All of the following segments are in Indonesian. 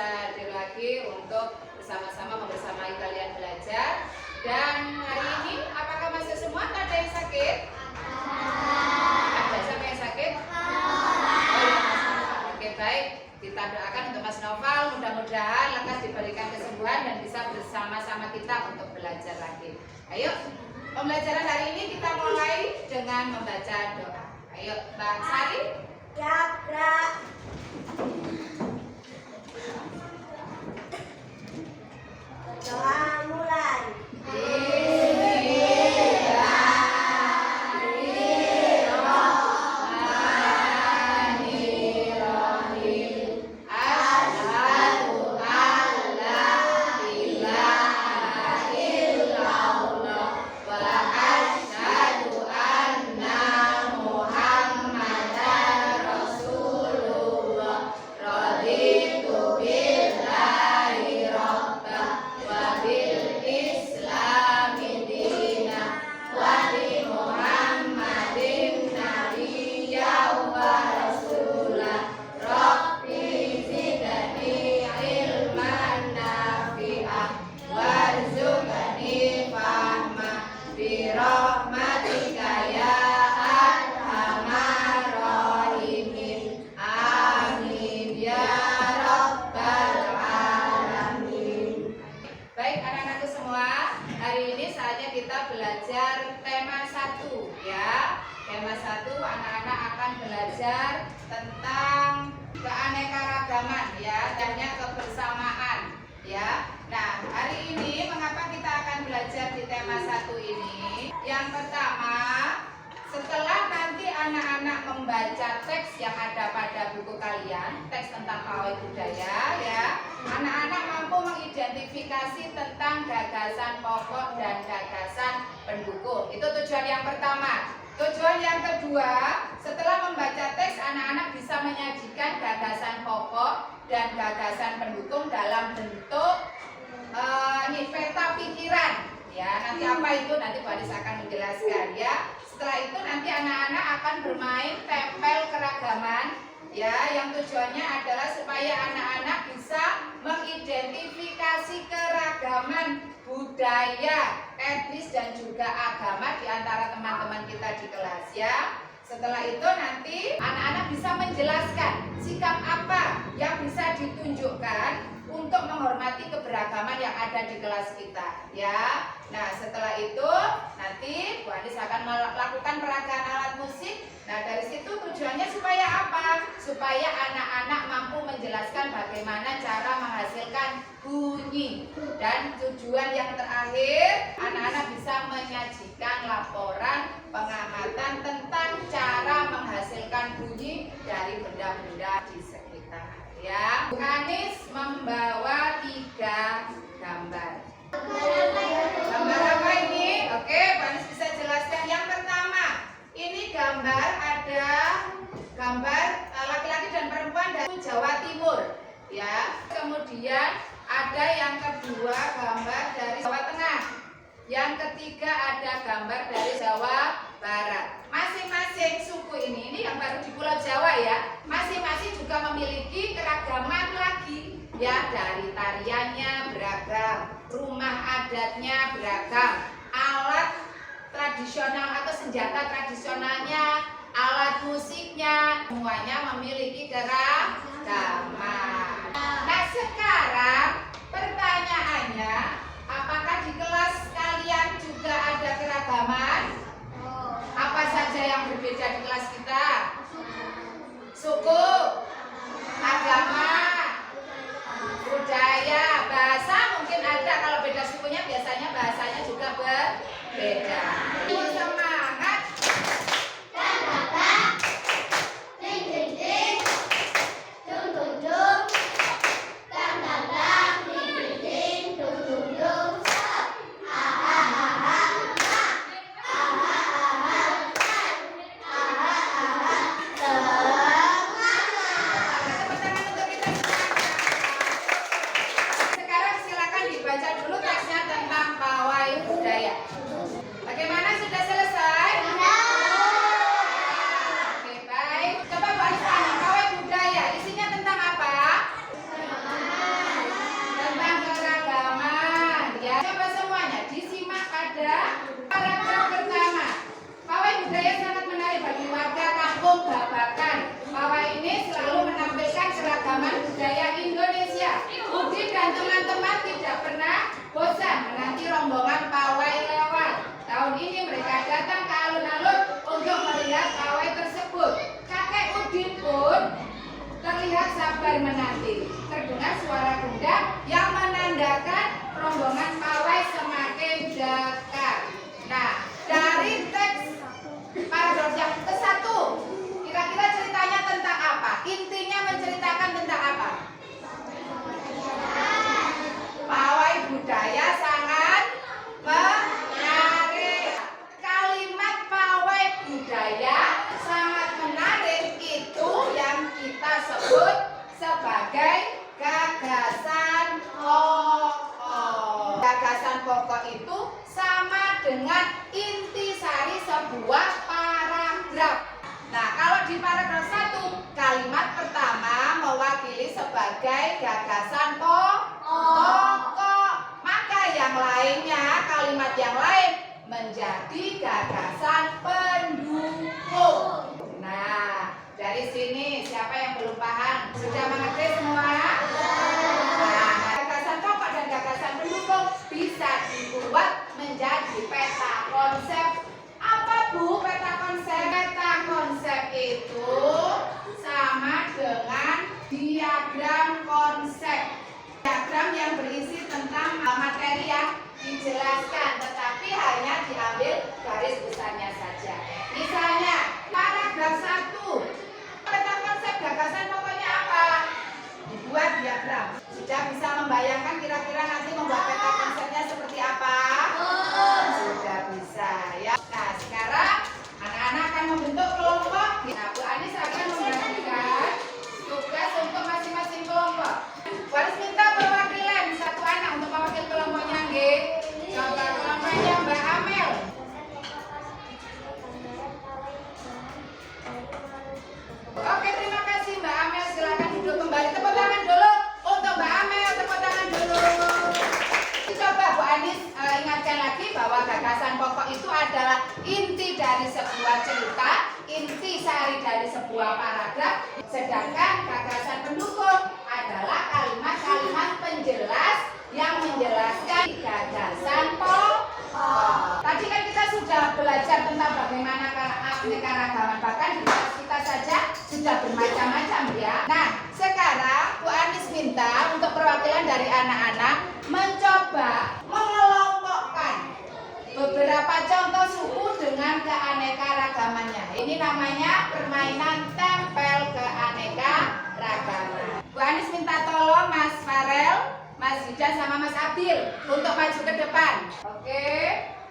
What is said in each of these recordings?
bisa hadir lagi untuk bersama-sama membersamai kalian belajar. Dan hari ini apakah masuk semua? Ada yang sakit? Ada. Siapa yang sakit? Oh ya, Mas Noval. Oke, baik. Kita doakan untuk Mas Noval, mudah-mudahan lekas diberikan kesembuhan dan bisa bersama-sama kita untuk belajar lagi. Ayo, pembelajaran hari ini kita mulai dengan membaca doa. Ayo, Mbak Sari. Ya, Kak. Doa mulai. Belajar tema 1 ya. Tema 1 anak-anak akan belajar tentang keanekaragaman ya, dan kebersamaan ya. Nah, hari ini mengapa kita akan belajar di tema 1 ini? Yang pertama, setelah nanti anak-anak membaca teks yang ada pada buku kalian, teks tentang pawai budaya ya, anak-anak mampu mengidentifikasi tentang gagasan pokok dan gagasan pendukung. Itu tujuan yang pertama. Tujuan yang kedua, setelah membaca teks, anak-anak bisa menyajikan gagasan pokok dan gagasan pendukung dalam bentuk peta pikiran ya. Nanti apa itu? Nanti Bu Anis akan menjelaskan ya. Setelah itu nanti anak-anak akan bermain tempel keragaman ya, yang tujuannya adalah supaya anak-anak bisa mengidentifikasi keragaman budaya, etnis dan juga agama di antara teman-teman kita di kelas ya. Setelah itu nanti anak-anak bisa menjelaskan sikap apa yang bisa ditunjukkan untuk menghormati keberagaman yang ada di kelas kita ya. Nah, setelah itu nanti Bu Anis akan melakukan peragaan alat musik. Nah, dari situ tujuannya supaya apa? Supaya anak-anak mampu menjelaskan bagaimana cara menghasilkan bunyi. Dan tujuan yang terakhir, anak-anak bisa menyajikan laporan pengamatan tentang cara menghasilkan bunyi dari benda-benda di sekitar ya. Bu Anis membawa 3 gambar. Gambar apa ini? Oke, Bu Anis bisa jelaskan. Yang pertama, ini gambar, ada gambar laki-laki dan perempuan dari Jawa Timur ya. Kemudian ada yang kedua gambar dari Jawa Tengah. Yang ketiga ada gambar dari Jawa Barat. Masing-masing suku ini yang baru di Pulau Jawa ya, masing-masing juga memiliki keragaman lagi ya. Dari tariannya beragam, rumah adatnya beragam, alat tradisional atau senjata tradisionalnya, alat musiknya, semuanya memiliki keragaman. Nah, sekarang pertanyaannya, apakah di kelas kalian juga ada keragaman? Apa saja yang berbeda di kelas kita? Suku, agama, budaya, bahasa mungkin ada. Kalau beda sukunya biasanya bahasanya juga berbeda. Semangat. Dan ding ding ding. Dung dung dung. kabar menanti. Terdengar suara gendang yang menandakan rombongan pawai semakin dekat. Nah, dari teks paragraf yang ke-1, kira-kira ceritanya tentang apa? Intinya menceritakan tentang apa? Pawai budaya sangat menarik. Kalimat pawai budaya sangat menarik itu yang kita sebut sebagai gagasan pokok. Gagasan pokok itu sama dengan intisari sebuah paragraf. Nah, kalau di paragraf 1, kalimat pertama mewakili sebagai gagasan pokok. Maka yang lainnya, kalimat yang lain menjadi gagasan pendukung. Nah, dari sini siapa yang belum paham? Sudah mengerti semua? Nah, gagasan pokok dan gagasan pendukung bisa dibuat menjadi peta konsep. Apa Bu peta konsep? Peta konsep itu sama dengan diagram konsep. Diagram yang berisi tentang materi yang dijelaskan, tetapi hanya diambil garis besarnya saja. Misalnya, paragraf 1, peta konsep gagasan pokoknya apa? Dibuat diagram. Sudah bisa membayangkan kira-kira nanti membuat peta konsepnya seperti apa? Sudah bisa ya. Nah, sekarang anak-anak akan membentuk kelompok. Nah, Bu Anis akan membagikan tugas untuk masing-masing kelompok. Bu Anis minta perwakilan satu anak untuk mewakili kelompoknya, nggih. Coba kelompoknya Mbak Amel. Oke, terima kasih Mbak Amel. Silakan duduk kembali. Tepuk tangan dulu untuk Mbak Amel. Tepuk tangan dulu. Coba Bu Anis ingatkan lagi bahwa gagasan pokok itu adalah inti dari sebuah cerita, inti sari dari sebuah paragraf. Sedangkan gagasan pendukung adalah kalimat-kalimat penjelas yang menjelaskan gagasan pokok. Tadi kan kita sudah belajar tentang bagaimana keanekaragaman, bahkan di kelas kita saja sudah bermacam-macam ya. Nah, sekarang Bu Anis minta untuk perwakilan dari anak-anak mencoba mengelompokkan beberapa contoh suku dengan keanekaragamannya. Ini namanya permainan tempel keanekaragaman. Bu Anis minta tolong Mas Farel, Mas Zidan sama Mas Abdil untuk maju ke depan. Oke,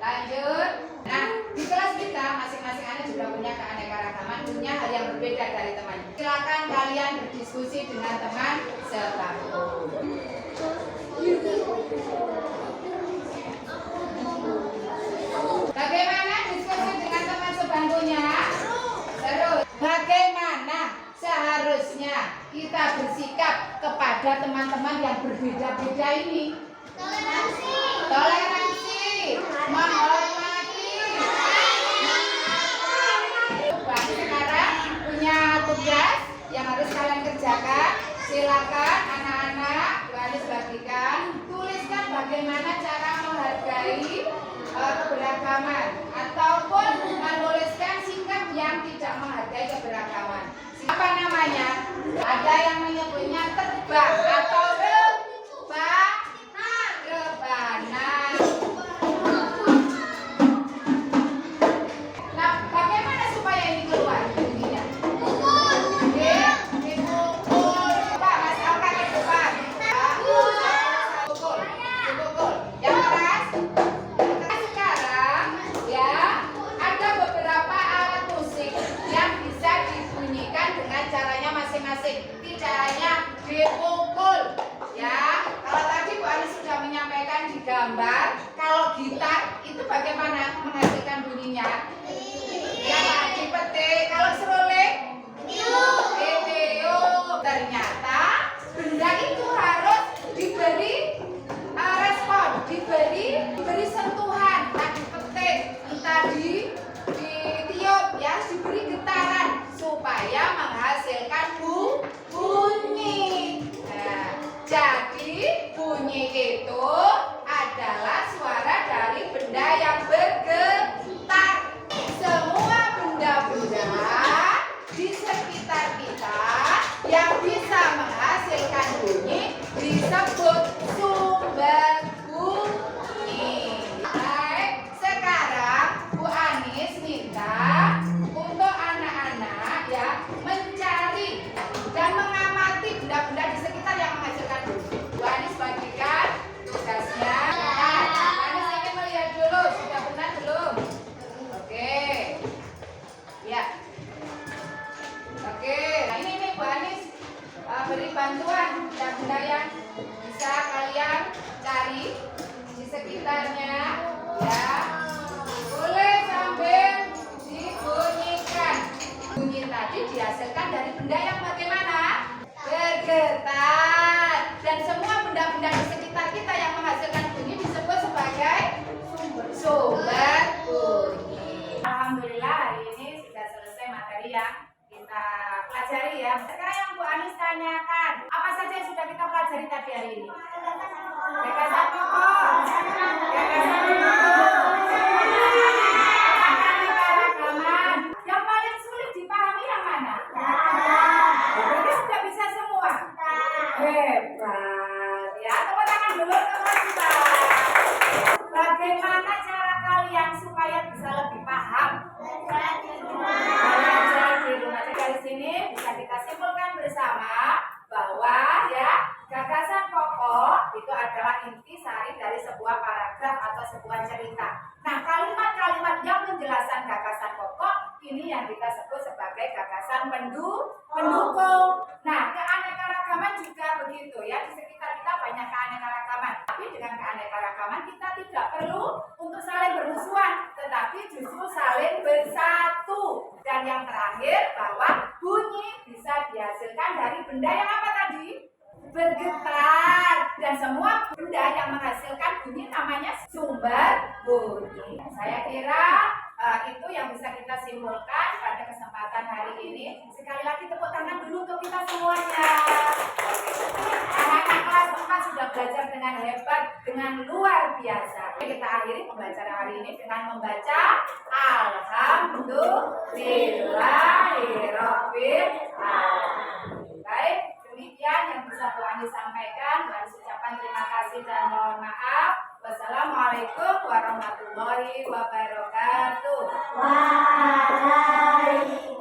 lanjut. Nah, di kelas kita masing-masing anak juga punya keanekaragaman, punya hal yang berbeda dari teman. Silakan kalian berdiskusi dengan teman sebangku. Bagaimana diskusi dengan teman sebangkunya? Seru. Bagaimana seharusnya kita bersikap kepada teman-teman yang berbeda-beda ini? Toleransi, menghormati. Sekarang punya tugas yang harus kalian kerjakan. Silakan anak-anak, Bu Anis bagikan, tuliskan bagaimana cara menghargai keberagaman ataupun menuliskan sikap yang tidak menghargai keberagaman. Siapa namanya? Ada yang menyebutnya terbang atau rebahan. Nah, bagaimana supaya ini keluar bunyinya? Dipukul. Pak, Mas Alka ke depan. Pukul. Yang keras. Sekarang ya, ada beberapa alat musik yang bisa dibunyikan dengan caranya masing-masing. Tidak hanya dipukul ya. Kalau tadi Bu Anis sudah menyampaikan di gambar, kalau gitar itu bagaimana menghasilkan bunyinya? Ya, dipetik. Kalau seruling, ternyata benda itu harus diberi respon, diberi sentuhan, entah dipetik, entah ditiup, ya, harus diberi getaran supaya menghasilkan bunyi. Nah, jadi bunyi itu adalah suara dari benda yang bergetar. Semua benda-benda di sekitar kita yang bisa menghasilkan Bisa kalian cari di sekitarnya ya. Boleh sambil dibunyikan. Bunyi tadi dihasilkan dari benda yang bagaimana? Bergetar. Dan semua benda-benda di sekitar kita yang menghasilkan bunyi disebut sebagai sumber bunyi. Alhamdulillah hari ini sudah selesai materi yang kita pelajari ya. Sekarang yang Bu Anis tanyakan, apa saja yang sudah kita pelajari tadi hari ini? Gagasan pokok, gagasan keanekaragaman. Yang paling sulit dipahami yang mana? Berarti sudah bisa semua. Hebat ya. Tepuk tangan dulu teman kita. Bagaimana cara kalian supaya bisa lebih paham? Belajar di rumah. Dari sini bisa kita simpulkan bersama bahwa ya gagasan pokok itu adalah inti sari dari sebuah paragraf atau sebuah cerita. Nah, kalimat-kalimat yang menjelaskan gagasan pokok ini yang kita sebut sebagai gagasan pendukung. Nah, keanekaragaman juga begitu ya. Di sekitar kita banyak keanekaragaman. Tapi dengan keanekaragaman kita tidak perlu untuk saling bermusuhan, tetapi justru saling bersatu. Dan yang terakhir bahwa bunyi bisa dihasilkan dari benda yang apa tadi? Bergetar. Dan semua benda yang menghasilkan bunyi namanya sumber bunyi. Saya kira itu yang bisa kita simpulkan pada kesempatan hari ini. Sekali lagi tepuk tangan dulu untuk kita semuanya. Anak-anak kelas 4 sudah belajar dengan hebat, dengan luar biasa. Kita akhiri pembelajaran hari ini dengan membaca Alhamdulillahirobbil alamin. Baik, demikian yang bisa Bu Ani sampaikan. Bu Ani ucapkan terima kasih dan mohon maaf. Wassalamualaikum warahmatullahi wabarakatuh. Waalaikumsalam.